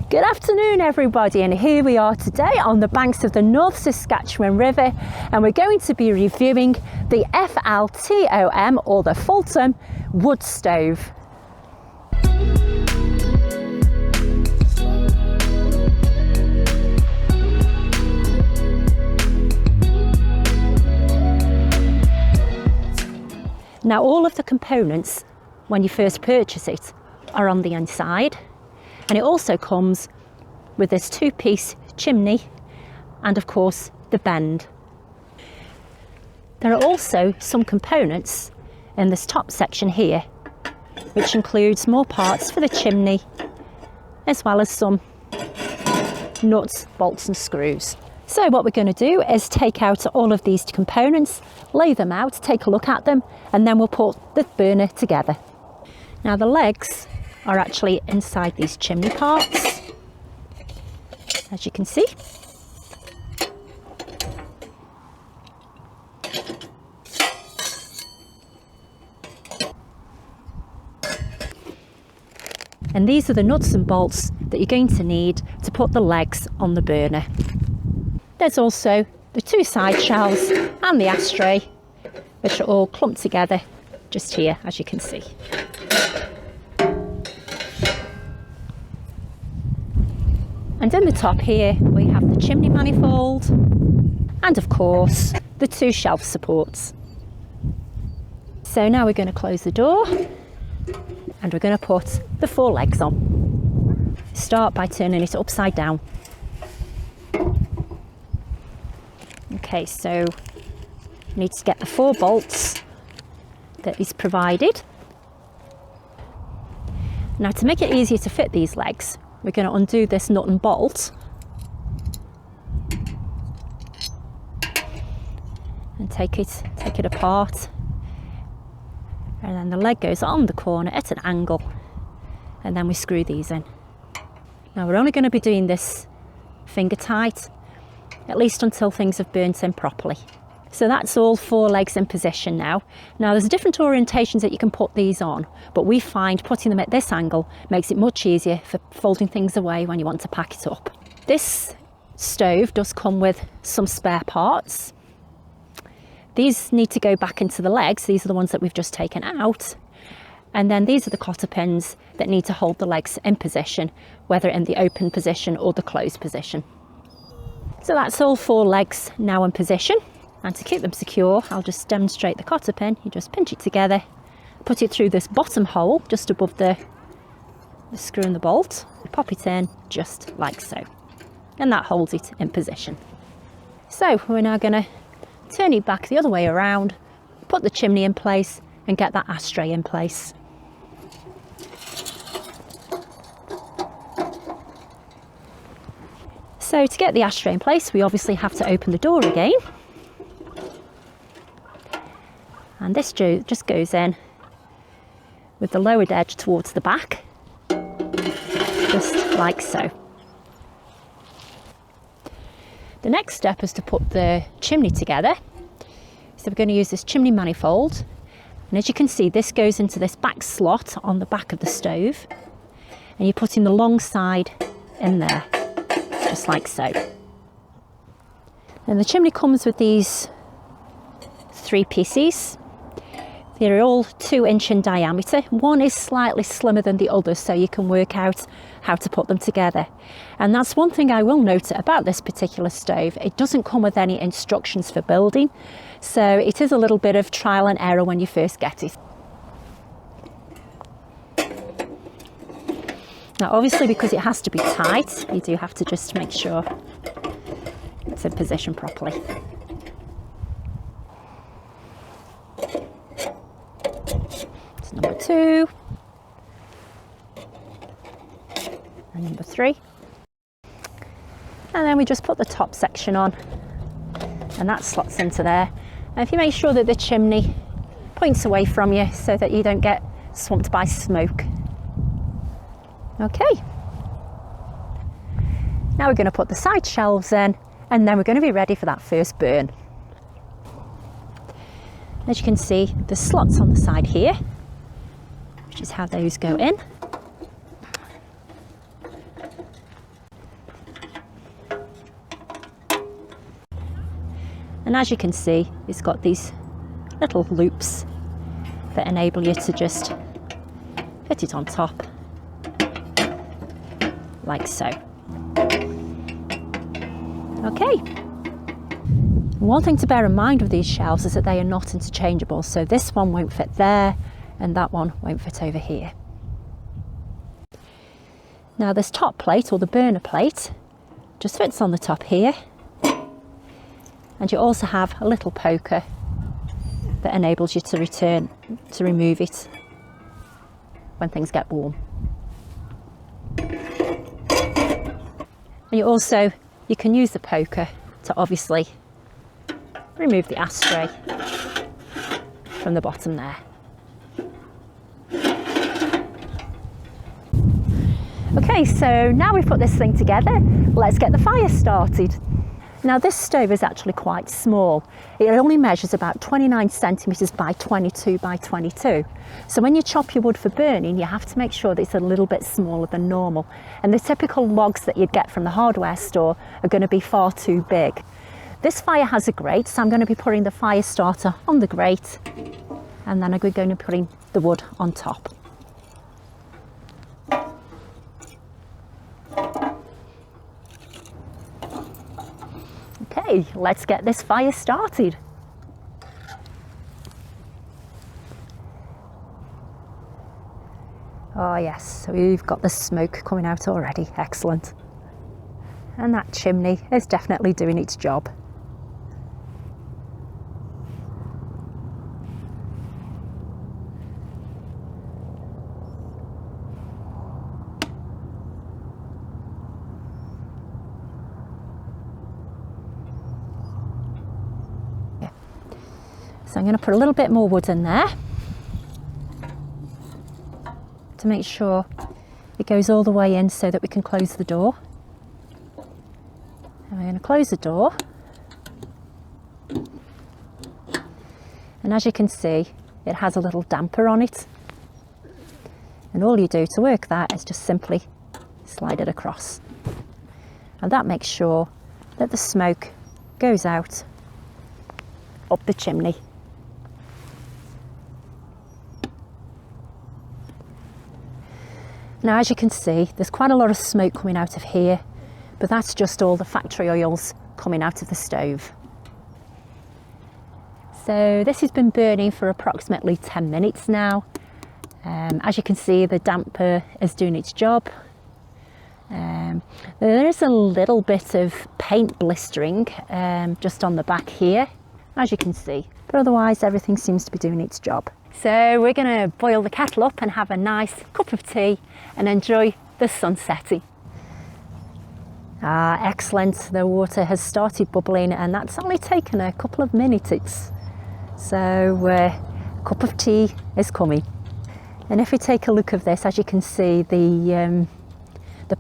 Good afternoon everybody, and here we are today on the banks of the North Saskatchewan River, and we're going to be reviewing the FLTOM or the FLTOM wood stove. Now all of the components when you first purchase it are on the inside. And it also comes with this two-piece chimney and of course the bend. There are also some components in this top section here, which includes more parts for the chimney, as well as some nuts, bolts and screws. So what we're going to do is take out all of these components, lay them out, take a look at them, and then we'll put the burner together. Now the legs are actually inside these chimney parts, as you can see. And these are the nuts and bolts that you're going to need to put the legs on the burner. There's also the two side shelves and the ashtray, which are all clumped together just here, as you can see. And in the top here we have the chimney manifold and of course the two shelf supports. So now we're going to close the door and we're going to put the four legs on. Start by turning it upside down. Okay, so you need to get the 4 bolts that is provided. Now to make it easier to fit these legs, we're going to undo this nut and bolt and take it apart, and then the leg goes on the corner at an angle, and then we screw these in. Now we're only going to be doing this finger tight, at least until things have burnt in properly. So that's all 4 legs in position now. Now there's different orientations that you can put these on, but we find putting them at this angle makes it much easier for folding things away when you want to pack it up. This stove does come with some spare parts. These need to go back into the legs. These are the ones that we've just taken out. And then these are the cotter pins that need to hold the legs in position, whether in the open position or the closed position. So that's all 4 legs now in position. And to keep them secure, I'll just demonstrate the cotter pin. You just pinch it together, put it through this bottom hole just above the screw and the bolt, pop it in just like so, and that holds it in position. So we're now going to turn it back the other way around, put the chimney in place and get that ashtray in place. So to get the ashtray in place, we obviously have to open the door again. And this just goes in with the lowered edge towards the back, just like so. The next step is to put the chimney together. So we're going to use this chimney manifold. And as you can see, this goes into this back slot on the back of the stove. And you're putting the long side in there, just like so. And the chimney comes with these 3 pieces. They're all 2-inch in diameter. One is slightly slimmer than the other, so you can work out how to put them together. And that's one thing I will note about this particular stove. It doesn't come with any instructions for building, so it is a little bit of trial and error when you first get it. Now obviously, because it has to be tight, you do have to just make sure it's in position properly. Number 2 and number 3, and then we just put the top section on and that slots into there. And if you make sure that the chimney points away from you so that you don't get swamped by smoke. Okay, now we're going to put the side shelves in, and then we're going to be ready for that first burn. As you can see, there's slots on the side here, which is how those go in. And as you can see, it's got these little loops that enable you to just fit it on top, like so. Okay. One thing to bear in mind with these shelves is that they are not interchangeable, so this one won't fit there and that one won't fit over here. Now this top plate, or the burner plate, just fits on the top here, and you also have a little poker that enables you to remove it when things get warm. And you can use the poker to obviously remove the ashtray from the bottom there. Okay, so now we've put this thing together, let's get the fire started. Now this stove is actually quite small. It only measures about 29 centimetres by 22 by 22. So when you chop your wood for burning, you have to make sure that it's a little bit smaller than normal. And the typical logs that you'd get from the hardware store are going to be far too big. This fire has a grate, so I'm going to be putting the fire starter on the grate, and then I'm going to be putting the wood on top. Okay, let's get this fire started. Oh yes, so we've got the smoke coming out already, excellent. And that chimney is definitely doing its job. So I'm going to put a little bit more wood in there to make sure it goes all the way in so that we can close the door. And we're going to close the door. And as you can see, it has a little damper on it. And all you do to work that is just simply slide it across. And that makes sure that the smoke goes out up the chimney. Now as you can see, there's quite a lot of smoke coming out of here, but that's just all the factory oils coming out of the stove. So this has been burning for approximately 10 minutes now. As you can see, the damper is doing its job. There is a little bit of paint blistering just on the back here, as you can see, but otherwise everything seems to be doing its job. So we're going to boil the kettle up and have a nice cup of tea and enjoy the sun setting. Excellent, the water has started bubbling and that's only taken a couple of minutes. So a cup of tea is coming. And if we take a look at this, as you can see, the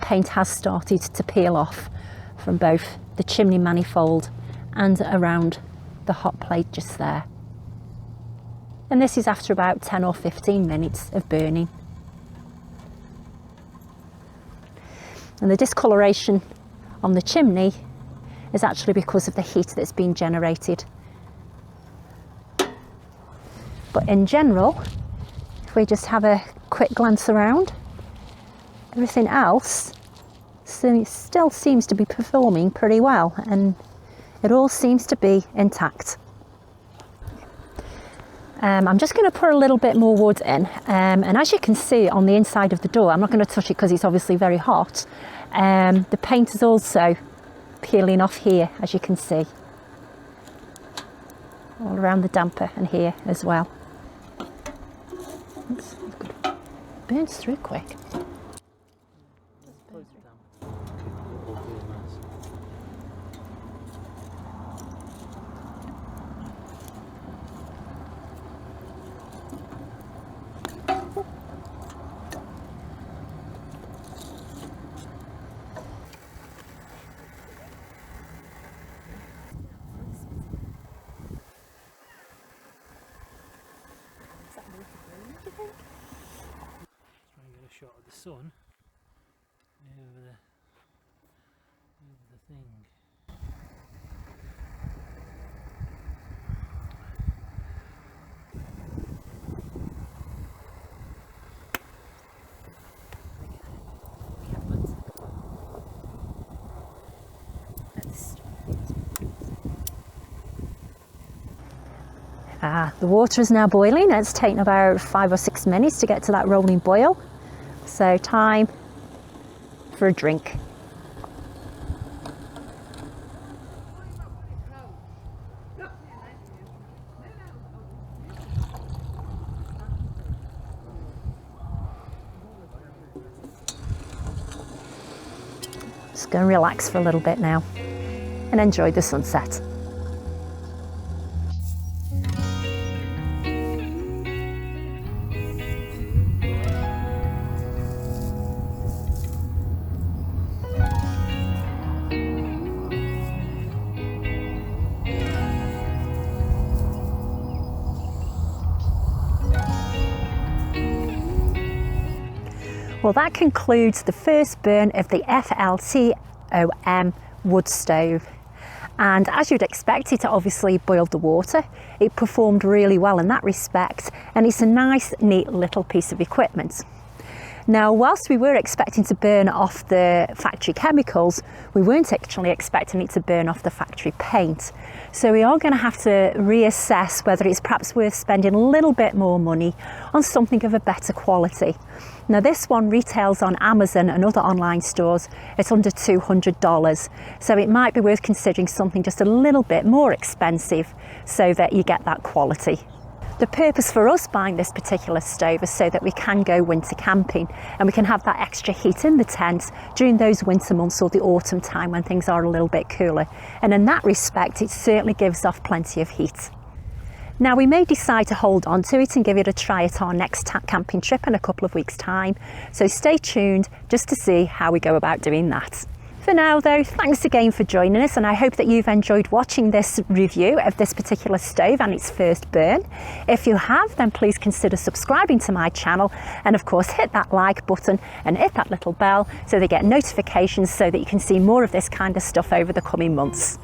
paint has started to peel off from both the chimney manifold and around the hot plate just there. And this is after about 10 or 15 minutes of burning. And the discoloration on the chimney is actually because of the heat that's been generated. But in general, if we just have a quick glance around, everything else still seems to be performing pretty well, and it all seems to be intact. I'm just going to put a little bit more wood in, and as you can see on the inside of the door, I'm not going to touch it because it's obviously very hot. The paint is also peeling off here, as you can see, all around the damper and here as well. That's good. Burns through quick. Shot of the sun over the thing. The water is now boiling. It's taken about 5 or 6 minutes to get to that rolling boil. So time for a drink. Just go and relax for a little bit now and enjoy the sunset. Well, that concludes the first burn of the FLTOM wood stove. And as you'd expect, it obviously boiled the water. It performed really well in that respect, and it's a nice, neat little piece of equipment. Now, whilst we were expecting to burn off the factory chemicals, we weren't actually expecting it to burn off the factory paint. So we are going to have to reassess whether it's perhaps worth spending a little bit more money on something of a better quality. Now, this one retails on Amazon and other online stores at under $200. So it might be worth considering something just a little bit more expensive so that you get that quality. The purpose for us buying this particular stove is so that we can go winter camping and we can have that extra heat in the tent during those winter months or the autumn time when things are a little bit cooler. And in that respect, it certainly gives off plenty of heat. Now, we may decide to hold on to it and give it a try at our next camping trip in a couple of weeks' time. So stay tuned just to see how we go about doing that. For now though, thanks again for joining us, and I hope that you've enjoyed watching this review of this particular stove and its first burn. If you have, then please consider subscribing to my channel, and of course hit that like button and hit that little bell so they get notifications so that you can see more of this kind of stuff over the coming months.